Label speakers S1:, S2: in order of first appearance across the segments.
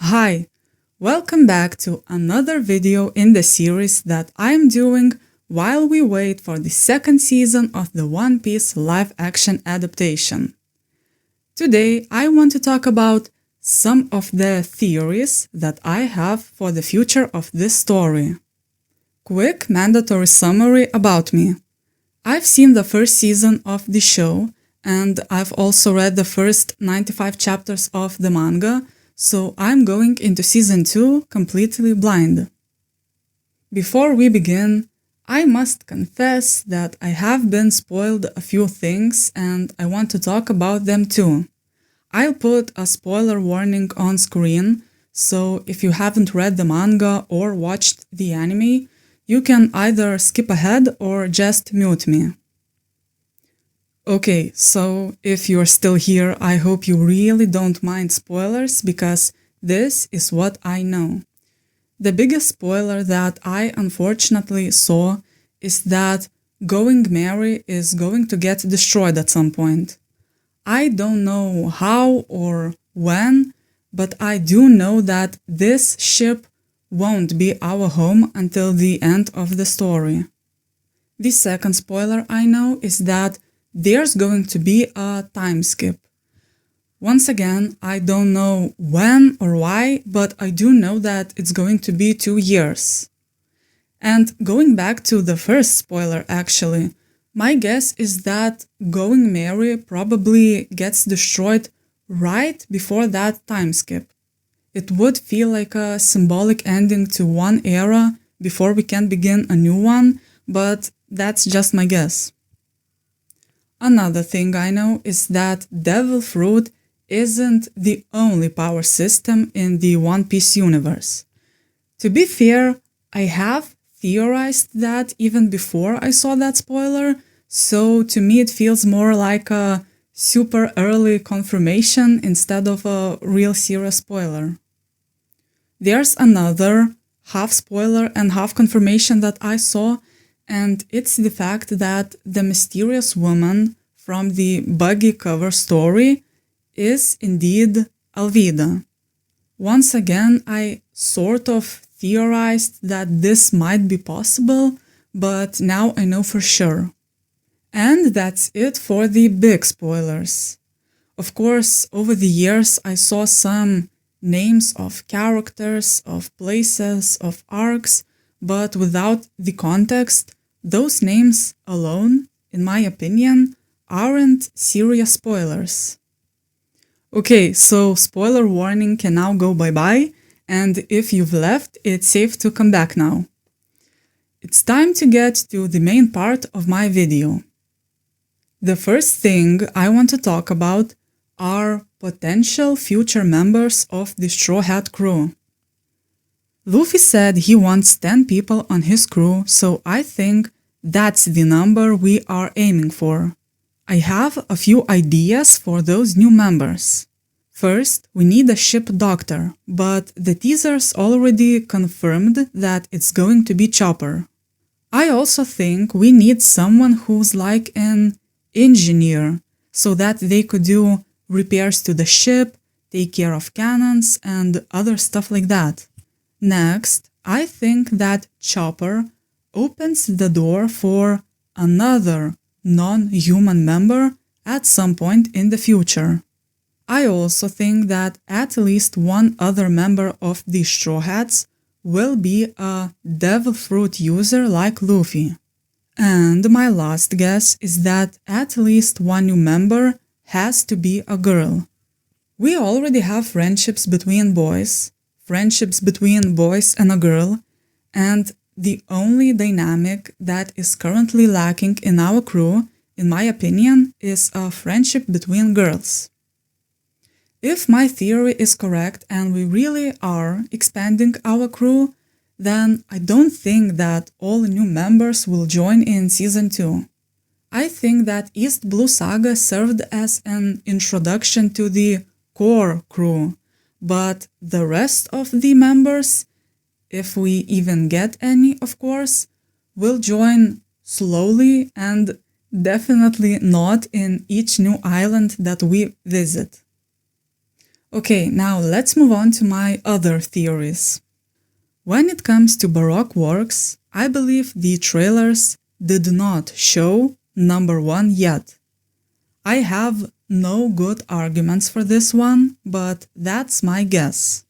S1: Hi, welcome back to another video in the series that I'm doing while we wait for the second season of the One Piece live-action adaptation. Today, I want to talk about some of the theories that I have for the future of this story. Quick mandatory summary about me. I've seen the first season of the show, and I've also read the first 95 chapters of the manga, so I'm going into season 2 completely blind. Before we begin, I must confess that I have been spoiled a few things and I want to talk about them too. I'll put a spoiler warning on screen, so if you haven't read the manga or watched the anime, you can either skip ahead or just mute me. Okay, so if you're still here, I hope you really don't mind spoilers because this is what I know. The biggest spoiler that I unfortunately saw is that Going Merry is going to get destroyed at some point. I don't know how or when, but I do know that this ship won't be our home until the end of the story. The second spoiler I know is that there's going to be a time skip. Once again, I don't know when or why, but I do know that it's going to be 2 years. And going back to the first spoiler actually, my guess is that Going Merry probably gets destroyed right before that time skip. It would feel like a symbolic ending to one era before we can begin a new one, but that's just my guess. Another thing I know is that Devil Fruit isn't the only power system in the One Piece universe. To be fair, I have theorized that even before I saw that spoiler, so to me it feels more like a super early confirmation instead of a real serious spoiler. There's another half spoiler and half confirmation that I saw, and it's the fact that the mysterious woman from the buggy cover story is indeed Alvida. Once again, I sort of theorized that this might be possible, but now I know for sure. And that's it for the big spoilers. Of course, over the years I saw some names of characters, of places, of arcs, but without the context, those names alone, in my opinion, aren't serious spoilers. Okay, so spoiler warning can now go bye-bye, and if you've left, it's safe to come back now. It's time to get to the main part of my video. The first thing I want to talk about are potential future members of the Straw Hat crew. Luffy said he wants 10 people on his crew, so I think that's the number we are aiming for. I have a few ideas for those new members. First, we need a ship doctor, but the teasers already confirmed that it's going to be Chopper. I also think we need someone who's like an engineer, so that they could do repairs to the ship, take care of cannons, and other stuff like that. Next, I think that Chopper opens the door for another non-human member at some point in the future. I also think that at least one other member of the Straw Hats will be a Devil Fruit user like Luffy. And my last guess is that at least one new member has to be a girl. We already have friendships between boys and a girl, and the only dynamic that is currently lacking in our crew, in my opinion, is a friendship between girls. If my theory is correct and we really are expanding our crew, then I don't think that all new members will join in Season 2. I think that East Blue Saga served as an introduction to the core crew, but the rest of the members, if we even get any, of course, will join slowly and definitely not in each new island that we visit. Okay, now let's move on to my other theories. When it comes to Baroque works, I believe the trailers did not show number one yet. I have no good arguments for this one, but that's my guess.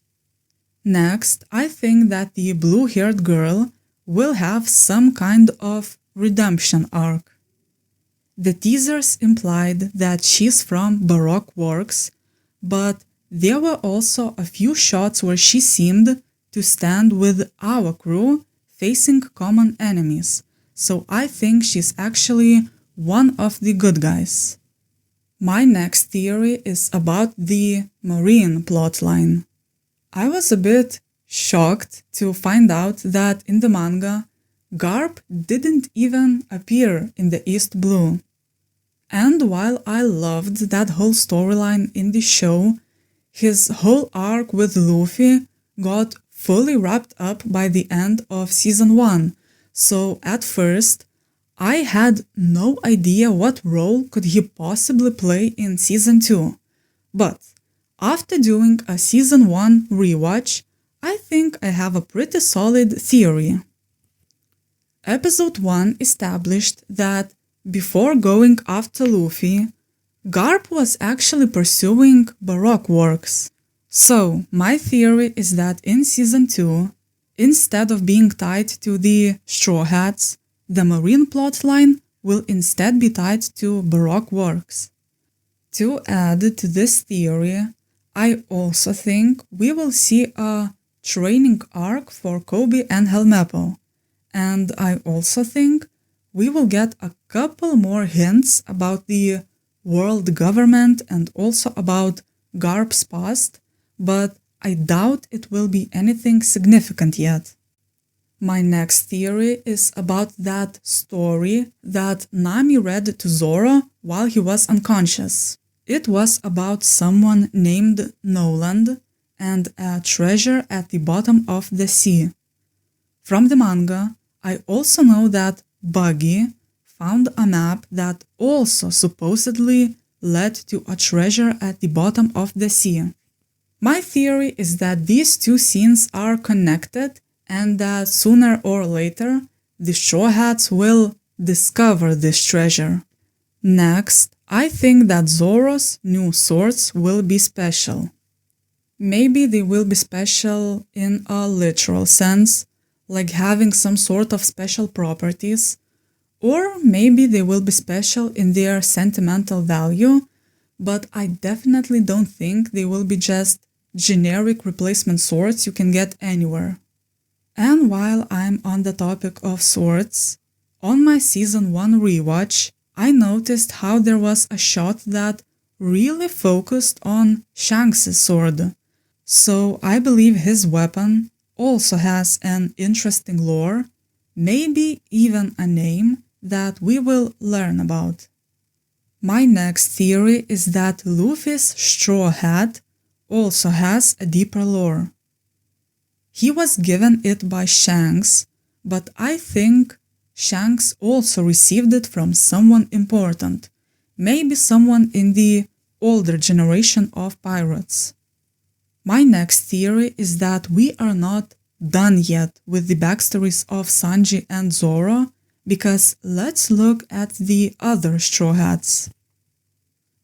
S1: Next, I think that the blue-haired girl will have some kind of redemption arc. The teasers implied that she's from Baroque works, but there were also a few shots where she seemed to stand with our crew facing common enemies, so I think she's actually one of the good guys. My next theory is about the Marine plotline. I was a bit shocked to find out that in the manga, Garp didn't even appear in the East Blue. And while I loved that whole storyline in the show, his whole arc with Luffy got fully wrapped up by the end of season 1, so at first, I had no idea what role could he possibly play in season 2. But after doing a season 1 rewatch, I think I have a pretty solid theory. Episode 1 established that before going after Luffy, Garp was actually pursuing Baroque works. So, my theory is that in season 2, instead of being tied to the Straw Hats, the Marine plotline will instead be tied to Baroque works. To add to this theory, I also think we will see a training arc for Kobe and Helmeppo, and I also think we will get a couple more hints about the world government and also about Garp's past, but I doubt it will be anything significant yet. My next theory is about that story that Nami read to Zoro while he was unconscious. It was about someone named Noland and a treasure at the bottom of the sea. From the manga, I also know that Buggy found a map that also supposedly led to a treasure at the bottom of the sea. My theory is that these two scenes are connected and that sooner or later the Straw Hats will discover this treasure. Next, I think that Zoro's new swords will be special. Maybe they will be special in a literal sense, like having some sort of special properties, or maybe they will be special in their sentimental value, but I definitely don't think they will be just generic replacement swords you can get anywhere. And while I'm on the topic of swords, on my season 1 rewatch, I noticed how there was a shot that really focused on Shanks' sword. So I believe his weapon also has an interesting lore, maybe even a name that we will learn about. My next theory is that Luffy's straw hat also has a deeper lore. He was given it by Shanks, but I think Shanks also received it from someone important, maybe someone in the older generation of pirates. My next theory is that we are not done yet with the backstories of Sanji and Zoro, because let's look at the other Straw Hats.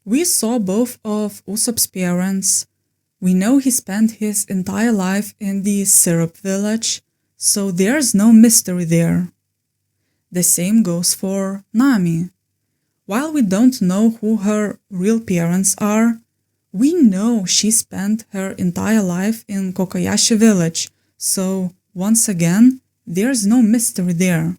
S1: We saw both of Usopp's parents. We know he spent his entire life in the Syrup Village, so there's no mystery there. The same goes for Nami. While we don't know who her real parents are, we know she spent her entire life in Kokoyashi Village, so once again, there's no mystery there.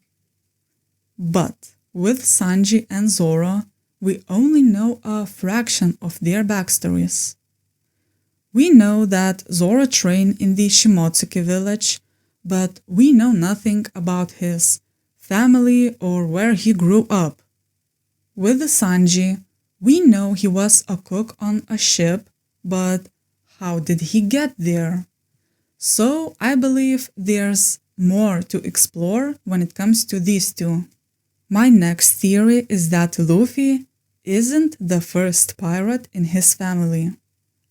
S1: But with Sanji and Zoro, we only know a fraction of their backstories. We know that Zoro trained in the Shimotsuki village, but we know nothing about his family or where he grew up. With Sanji, we know he was a cook on a ship, but how did he get there? So I believe there's more to explore when it comes to these two. My next theory is that Luffy isn't the first pirate in his family.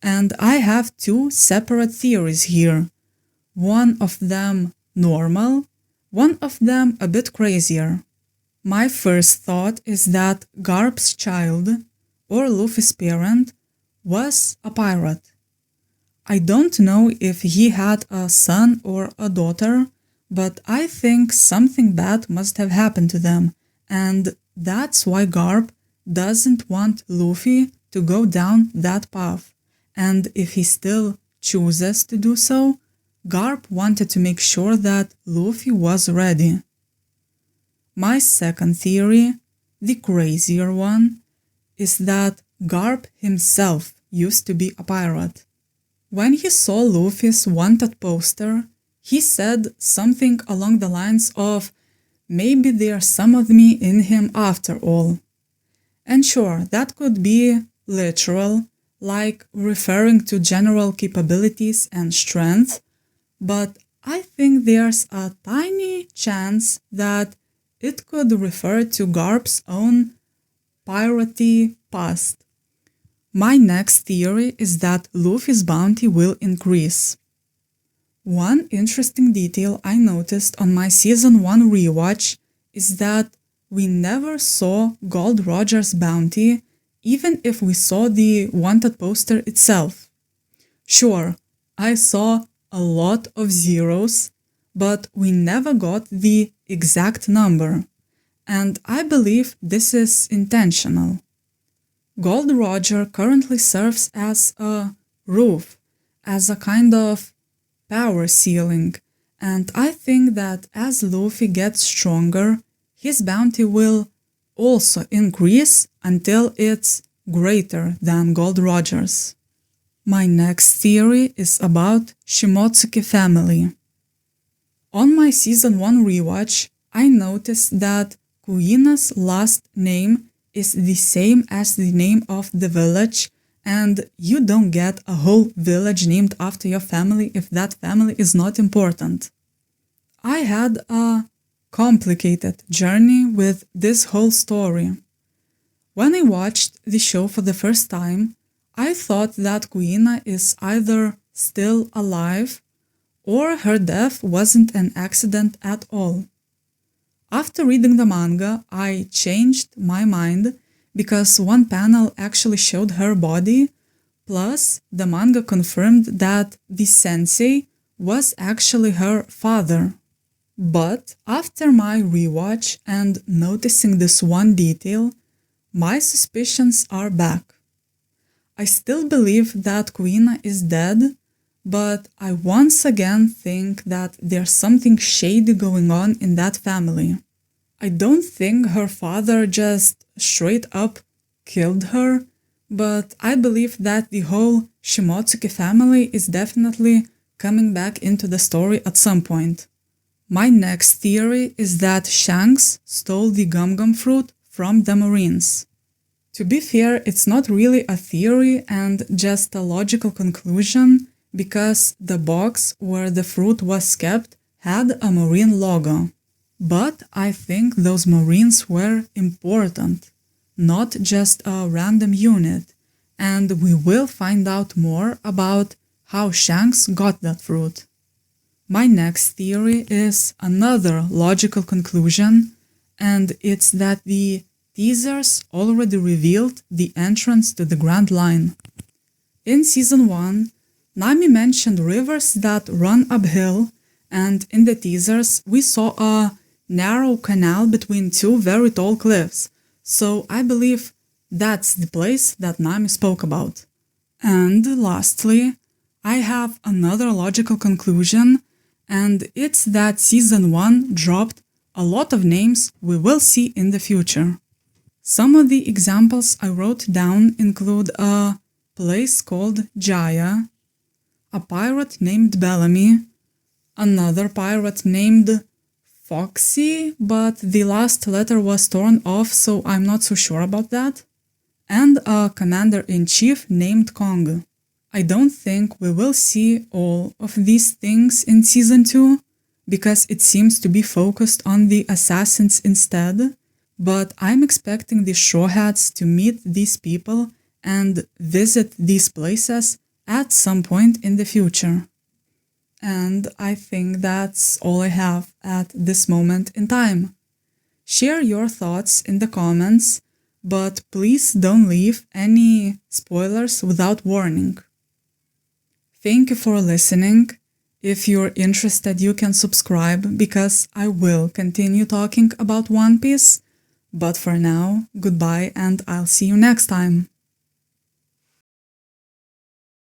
S1: and I have two separate theories here. One of them normal, one of them a bit crazier. My first thought is that Garp's child, or Luffy's parent, was a pirate. I don't know if he had a son or a daughter, but I think something bad must have happened to them, and that's why Garp doesn't want Luffy to go down that path. And if he still chooses to do so, Garp wanted to make sure that Luffy was ready. My second theory, the crazier one, is that Garp himself used to be a pirate. When he saw Luffy's wanted poster, he said something along the lines of, "Maybe there's some of me in him after all." And sure, that could be literal, like referring to general capabilities and strength, but I think there's a tiny chance that it could refer to Garp's own piratey past. My next theory is that Luffy's bounty will increase. One interesting detail I noticed on my Season 1 rewatch is that we never saw Gold Roger's bounty, even if we saw the wanted poster itself. Sure, I saw a lot of zeros, but we never got the exact number, and I believe this is intentional. Gold Roger currently serves as a roof, as a kind of power ceiling, and I think that as Luffy gets stronger, his bounty will also increase until it's greater than Gold Roger's. My next theory is about Shimotsuki family. On my Season 1 rewatch, I noticed that Kuina's last name is the same as the name of the village, and you don't get a whole village named after your family if that family is not important. I had a complicated journey with this whole story. When I watched the show for the first time, I thought that Kuina is either still alive or her death wasn't an accident at all. After reading the manga, I changed my mind because one panel actually showed her body, plus the manga confirmed that the sensei was actually her father. But after my rewatch and noticing this one detail, my suspicions are back. I still believe that Kuina is dead, but I once again think that there's something shady going on in that family. I don't think her father just straight up killed her, but I believe that the whole Shimotsuki family is definitely coming back into the story at some point. My next theory is that Shanks stole the gum-gum fruit from the Marines. To be fair, it's not really a theory and just a logical conclusion, because the box where the fruit was kept had a Marine logo. But I think those Marines were important, not just a random unit, and we will find out more about how Shanks got that fruit. My next theory is another logical conclusion, and it's that the teasers already revealed the entrance to the Grand Line. In Season 1, Nami mentioned rivers that run uphill, and in the teasers we saw a narrow canal between two very tall cliffs, so I believe that's the place that Nami spoke about. And lastly, I have another logical conclusion, and it's that Season 1 dropped a lot of names we will see in the future. Some of the examples I wrote down include a place called Jaya, a pirate named Bellamy, another pirate named Foxy, but the last letter was torn off, so I'm not so sure about that, and a commander-in-chief named Kong. I don't think we will see all of these things in Season 2, because it seems to be focused on the assassins instead, but I'm expecting the Straw Hats to meet these people and visit these places at some point in the future. And I think that's all I have at this moment in time. Share your thoughts in the comments, but please don't leave any spoilers without warning. Thank you for listening. If you're interested, you can subscribe because I will continue talking about One Piece. But for now, goodbye and I'll see you next time.